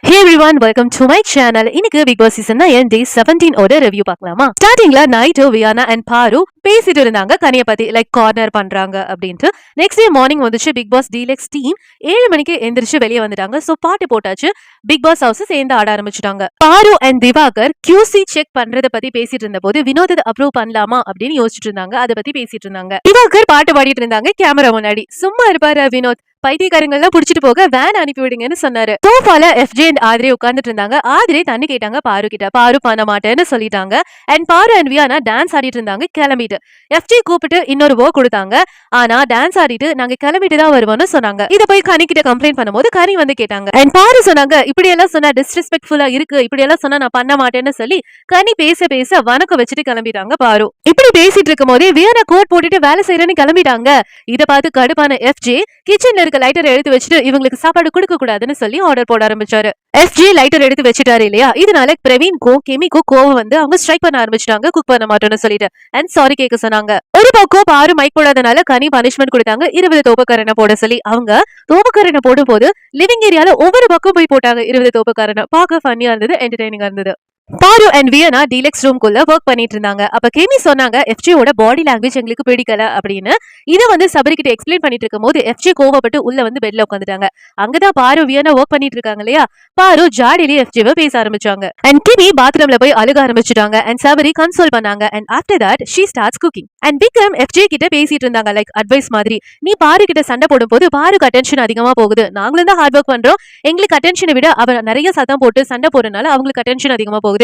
Hey everyone, welcome to my channel. இன்னைக்கு big Boss season 9 டே 17 ஓட review பார்க்கலாமா? ஸ்டார்டிங்ல நைட் வியானா அண்ட் பாரு பேசிட்டு இருந்தாங்க கனிய பத்தி, லைக் கார்னர் பண்றாங்க அப்படின்ட்டு. நெக்ஸ்ட் டே மார்னிங் வந்துச்சு பிக் பாஸ் டீலக்ஸ் டீம் 7 மணிக்கு எந்திரிச்சு வெளியே வந்துட்டாங்க. சோ பாட்டு போட்டாச்சு, பிக் பாஸ் ஹவுஸ் சேர்ந்து ஆட ஆரம்பிச்சுட்டாங்க. பாரு அண்ட் திவாகர் QC செக் பண்றத பத்தி பேசிட்டு இருந்த போது வினோத் அப்ரூவ் பண்ணலாமா அப்படின்னு யோசிச்சுட்டு இருந்தாங்க. அதை பத்தி பேசிட்டு இருந்தாங்க. திவாகர் பாட்டு பாடிட்டு இருந்தாங்க கேமரா முன்னாடி. சும்மா இருப்பாரு வினோத், பைத்தியக்காரங்கள்லாம் புடிச்சிட்டு போக வேன் அனுப்பி விடுங்கன்னு சொன்னாரு. சோஃபால FJ அண்ட் ஆதிரே உட்கார்ந்துட்டு இருந்தாங்க. ஆதிரே தண்ணி கேட்டாங்க பாரு கிட்ட. பாரு பண்ண மாட்டேன்னு சொல்லிட்டாங்க. அண்ட் பாரு அண்ட் வியானா டான்ஸ் ஆடிட்டு இருந்தாங்க. கிளம்பிட்டு FJ கூப்பிட்டு இன்னொரு ஒர்க் கொடுத்தாங்க. ஆனா டான்ஸ் ஆடிட்டு நாங்க கிளம்பிட்டு தான் வருவோம்னு சொன்னாங்க. இத போய் கனி கிட்ட கம்ப்ளைண்ட் பண்ணும்போது கனி வந்து கேட்டாங்க. அண்ட் பாரு சொன்னாங்க, இப்படி எல்லாம் சொன்னா டிஸ்ரெஸ்பெக்ட்ஃபுல்லா இருக்கு, இப்படி எல்லாம் சொன்னா நான் பண்ண மாட்டேன்னு சொல்லி கனி பேச பேச வணக்கம் வச்சுட்டு கிளம்பிட்டாங்க பாரு. இப்படி பேசிட்டு இருக்கும் போதே வியானா கோட் போட்டுட்டு வேலை செய்யறேன்னு கிளம்பிட்டாங்க. இத பார்த்து கடுப்பான FJ கிச்சன்ல இருக்க லைட்டர் எடுத்து வச்சுட்டு இவங்களுக்கு சாப்பாடு கொடுக்க கூடாதுன்னு சொல்லி ஆர்டர் போட ஆரம்பிச்சாரு. FJ லைட்டர் எடுத்து வச்சுட்டாரு இல்லையா, இதனால பிரவீன்க்கும் கெமிக்கும் கோவம் வந்து அவங்க ஸ்ட்ரைக் பண்ண ஆரம்பிச்சிட்டாங்க. குக் பண்ண மாட்டோம்னு சொல்லிட்டு அண்ட் சாரி கேட்க சொன்னாங்க. ஒரு பக்கம் பாரு மைக் போடாதனால கனி பனிஷ்மெண்ட் கொடுத்தாங்க. 20 தோப்புக்கரணை போட சொல்லி. அவங்க தோப்புக்கரணை போடும் போது லிவிங் ஏரியால ஒவ்வொரு பக்கம் போய் போட்டாங்க 20 தோப்புக்கரணை. பார்க்க ஃபன்னியா இருந்தது, என்டர்டைனிங்கா இருந்தது. பாரு அண்ட் வியனா டீலக்ஸ் ரூம்குள்ள ஒர்க் பண்ணிட்டு இருந்தாங்க. அப்ப கேமி சொன்னாங்க FJயோட பாடி லாங்குவேஜ் எங்களுக்கு பிடிக்கல அப்படின்னு. இதை வந்து சபரி கிட்ட எக்ஸ்பிளைன் பண்ணிட்டு இருக்கும் போது FJ கோவப்பட்டு உள்ள வந்து பெட்ல உட்காந்துட்டாங்க. அங்கதான் பாரு வியனா ஒர்க் பண்ணிட்டு இருக்காங்க இல்லையா, பாரு ஜாடியிலே FJவை பேச ஆரம்பிச்சாங்க. அண்ட் கேமி பாத்ரூம்ல போய் அழுக ஆரம்பிச்சுட்டாங்க. அண்ட் சபரி கன்சோல் பண்ணாங்க. And after that she starts cooking. And Vikram FJ கிட்ட பேசிட்டு இருந்தாங்க, லைக் அட்வைஸ் மாதிரி. நீ பாரு கிட்ட சண்டை போடும் போது பாருக்கு அட்டென்ஷன் அதிகமா போகுது, நாங்களும் தான் ஹார்ட் ஒர்க் பண்றோம், எங்களுக்கு அட்டென்ஷனை விட அவ நிறைய சத்தம் போட்டு சண்டை போடுறதுனால அவங்களுக்கு அட்டென்ஷன் அதிகமா போகுது,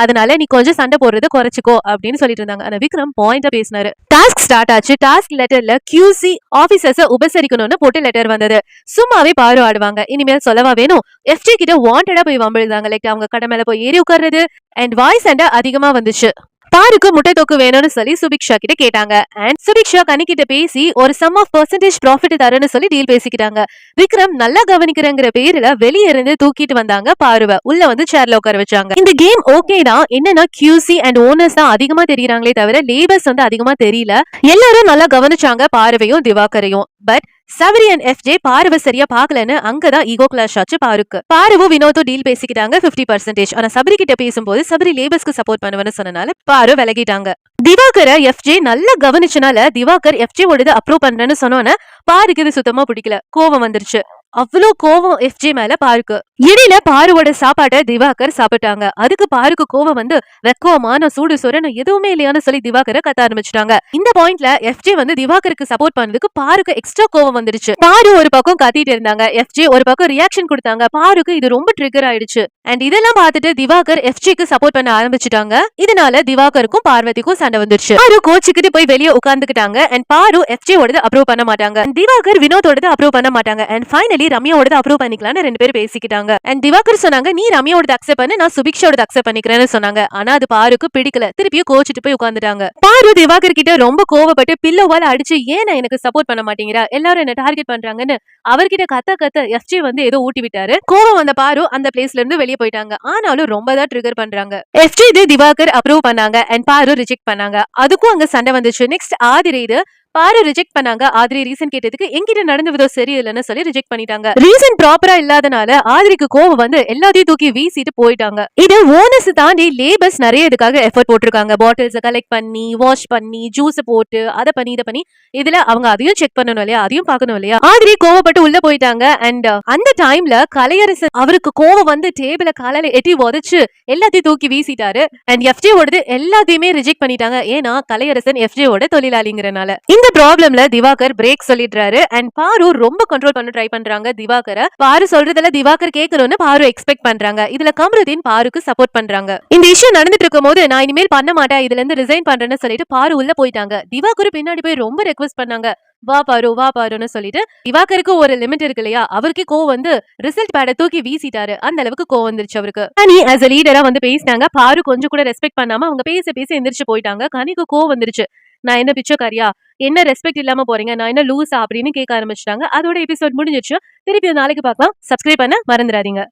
அதனால நீ கொஞ்சம் சண்டை போடுறத குறைச்சிக்கோ அப்படின்னு சொல்லிட்டு இருந்தாங்க. ஆனா விக்ரம் பாயிண்டா பேசினாரு. டாஸ்க் ஸ்டார்ட் ஆச்சு. டாஸ்க் லெட்டர்ல QC ஆபீசர்ஸ உபசரிக்கணும்னு போட்டு லெட்டர் வந்தது. சும்மாவே பாரு ஆடுவாங்க, இனிமேல் சொல்லவா வேணும். FJ கிட்ட வாண்டடா போய் வம்பிழுதாங்க, லைக் அவங்க கடை மேல போய் ஏறி உட்கார்றது. அண்ட் வாய்ஸ் அண்டா அதிகமா வந்துச்சு. பாருக்கு முட்டை தொக்கு வேணும்னு சொல்லி சுபிக்ஷா கிட்ட கேட்டாங்க. அண்ட் சுபிக்ஷா கனி கிட்ட பேசி ஒரு சம் ஆஃப் பெர்சன்டேஜ் ப்ராஃபிட் தரேன்னு சொல்லி டீல் பேசிக்கிட்டாங்க. விக்ரம் நல்லா கவனிக்கிறங்கிற பேர்ல வெளியே இருந்து தூக்கிட்டு வந்தாங்க பாருவ. உள்ள வந்து சேர்ல உட்கார வச்சாங்க. இந்த கேம் ஓகே தான், என்னன்னா QC அண்ட் ஓனர்ஸ் தான் அதிகமா தெரியறாங்களே தவிர லேபர்ஸ் வந்து அதிகமா தெரியல. எல்லாரும் நல்லா கவனிச்சாங்க பாருவையும் திவாகரையும். பட் சபரி அண்ட் FJ பாருவ சரியா பாக்கலன்னு அங்கதான் ஈகோ கிளாஷ் ஆச்சு பாருக்கு. பாருவும் வினோத்தும் டீல் பேசிக்கிட்டாங்க 50%. ஆனா சபரி கிட்ட பேசும்போது சபரி லேபர்ஸ்க்கு சப்போர்ட் பண்ணுவேன்னு சொன்னனால பாரு விலகிட்டாங்க. திவாகரை FJ நல்லா கவனிச்சனால திவாகர் FJ ஓடது அப்ரூவ் பண்றேன்னு சொன்னோன்னு பாருக்கு இது சுத்தமா பிடிக்கல, கோவம் வந்துருச்சு. அவ்வளோ கோவம் FJ மேல பாருக்கு. இடையில பாருவோட சாப்பாட்டை திவாகர் சாப்பிட்டாங்க. அதுக்கு பாருக்கு கோவம் வந்து வெக்கமான சூடு சொரன்னு எதுவுமே இல்லையான்னு சொல்லி திவாகரை கத்த ஆரம்பிச்சிட்டாங்க. இந்த பாயிண்ட்ல FJ வந்து திவாகருக்கு சப்போர்ட் பண்ணதுக்கு பாருக்கு எக்ஸ்ட்ரா கோவம் வந்துருச்சு. பாரு ஒரு பக்கம் கத்திட்டு இருந்தாங்க, FJ ஒரு பக்கம் ரியாக்ஷன் கொடுத்தாங்க. பாருக்கு இது ரொம்ப ட்ரிகர் ஆயிடுச்சு. அண்ட் இதெல்லாம் பார்த்துட்டு திவாகர் FJக்கு சப்போர்ட் பண்ண ஆரம்பிச்சுட்டாங்க. இதனால திவாகருக்கும் பார்வதிக்கும் சண்டை வந்துருச்சு. பாரு கோச்சுக்கிட்டு போய் வெளியே உட்கார்ந்துக்கிட்டாங்க. அண்ட் பாரு FJ ஓடது அப்ரூவ் பண்ண மாட்டாங்க. திவாகர் வினோதோடது அப்ரூவ் பண்ண மாட்டாங்க. அண்ட் ஃபைனலி ரம்யாவோட அப்ரூவ் பண்ணிக்கலாம்னு 2 பேரும் பேசிக்கிட்டாங்க. அண்ட் திவாகர் சொன்னாங்க, நீ ரம்யாவோட அக்செப்ட் பண்ணு, நான் சுபிக்ஷாவோட அக்செப்ட் பண்ணிக்கிறேன்னு சொன்னாங்க. ஆனா அது பாருக்கு பிடிக்கல. திருப்பியும் கோச்சிட்டு போய் உட்கார்ந்துட்டாங்க. பாரு திவாகர் கிட்ட ரொம்ப கோவப்பட்டு பில்லோவால அடிச்சு, ஏன் எனக்கு சப்போர்ட் பண்ண மாட்டேங்கிறா, எல்லாரும் என்ன டார்கெட் பண்றாங்கன்னு அவர்கிட்ட கத்த FJ வந்து ஏதோ ஊட்டி விட்டாரு. கோவம் வந்த பாரு அந்த பிளேஸ்ல இருந்து வெளியே போயிட்டாங்க. ஆனாலும் ரொம்ப தான் ட்ரிகர் பண்றாங்க. FJ இது திவாகர் அப்ரூவ் பண்ணாங்க. அண்ட் பாரு ரிஜெக்ட் பண்ணாங்க. அதுக்கும் அங்க சண்டை வந்துச்சு. நெக்ஸ்ட் ஆதிரே இது பாரு ரிஜெக்ட் பண்ணாங்க. ஆதிரி ரீசன் கேட்டதுக்கு எங்கிட்ட நடந்த விதம் சரியில்லைன்னு சொல்லி ரிஜெக்ட் பண்ணிட்டாங்க. ரீசன் ப்ராப்பரா இல்லாதனால ஆதிரிக்கு கோவம் வந்து எல்லாத்தையும் தூக்கி வீசிட்டு போயிட்டாங்க. இது ஓனர்ஸ் தாண்டி லேபர்ஸ் நிறைய இதுக்காக எஃபர்ட் போட்டிருக்காங்க. பாட்டில்ஸ் கலெக்ட் பண்ணி, வாஷ் பண்ணி, ஜூஸ் போட்டு, அதை பண்ணி இதை பண்ணி, இதுல அவங்க அதையும் செக் பண்ணணும் இல்லையா, அதையும் பார்க்கணும் இல்லையா. ஆதிரி கோவப்பட்டு உள்ள போயிட்டாங்க. அண்ட் அந்த டைம்ல கலையரசன் அவருக்கு கோவம் வந்து டேபிள காலையில எட்டி உதச்சு எல்லாத்தையும் தூக்கி வீசிட்டாரு. அண்ட் FJ ஓடது எல்லாத்தையுமே ரிஜெக்ட் பண்ணிட்டாங்க. ஏன்னா கலையரசன் FJ ஓட தொழிலாளிங்கிறனால. இந்த ப்ராப்ளம்ல திவாகர் பிரேக் சொல்லிடுறாரு. அண்ட் பாரு ரொம்ப கண்ட்ரோல் பண்ண ட்ரை பண்றாங்க திவாகரை. பாரு சொல்றதுல திவாகர் கேட்கணும்னு பாரு எக்ஸ்பெக்ட் பண்றாங்க. இதுல கமருதீன் பாருக்கு சப்போர்ட் பண்றாங்க. இந்த இஷ்யூ நடந்துட்டு இருக்கும் போது நான் இனிமேல் பண்ண மாட்டேன், இதுல இருந்து ரிசைன் பண்றேன்னு சொல்லிட்டு பாரு உள்ள போயிட்டாங்க. திவாகர் பின்னாடி போய் ரொம்ப ரெக்வெஸ்ட் பண்ணாங்க, வா பாரு வா பாருன்னு சொல்லிட்டு. திவாகருக்கு ஒரு லிமிட் இருக்கு இல்லையா, அவருக்கே கோவம் வந்து ரிசல்ட் பேட தூக்கி வீசிட்டாரு. அந்த அளவுக்கு கோவம் வந்துருச்சு அவருக்கு. கனி ஆஸ் அ லீடரா வந்து பேசினாங்க. பாரு கொஞ்சம் கூட ரெஸ்பெக்ட் பண்ணாம அவங்க பேச எந்திரிச்சு போயிட்டாங்க. கனிக்கு கோவம் வந்துருச்சு. நான் என்ன பிச்சைக்காரியா, என்ன ரெஸ்பெக்ட் இல்லாம போறீங்க, நான் என்ன லூஸா அப்படின்னு கேட்க ஆரம்பிச்சிட்டாங்க. அதோட எபிசோட் முடிஞ்சிருச்சு. திருப்பி நாளைக்கு பார்க்கலாம். சப்ஸ்கிரைப் பண்ண மறந்துடாதீங்க.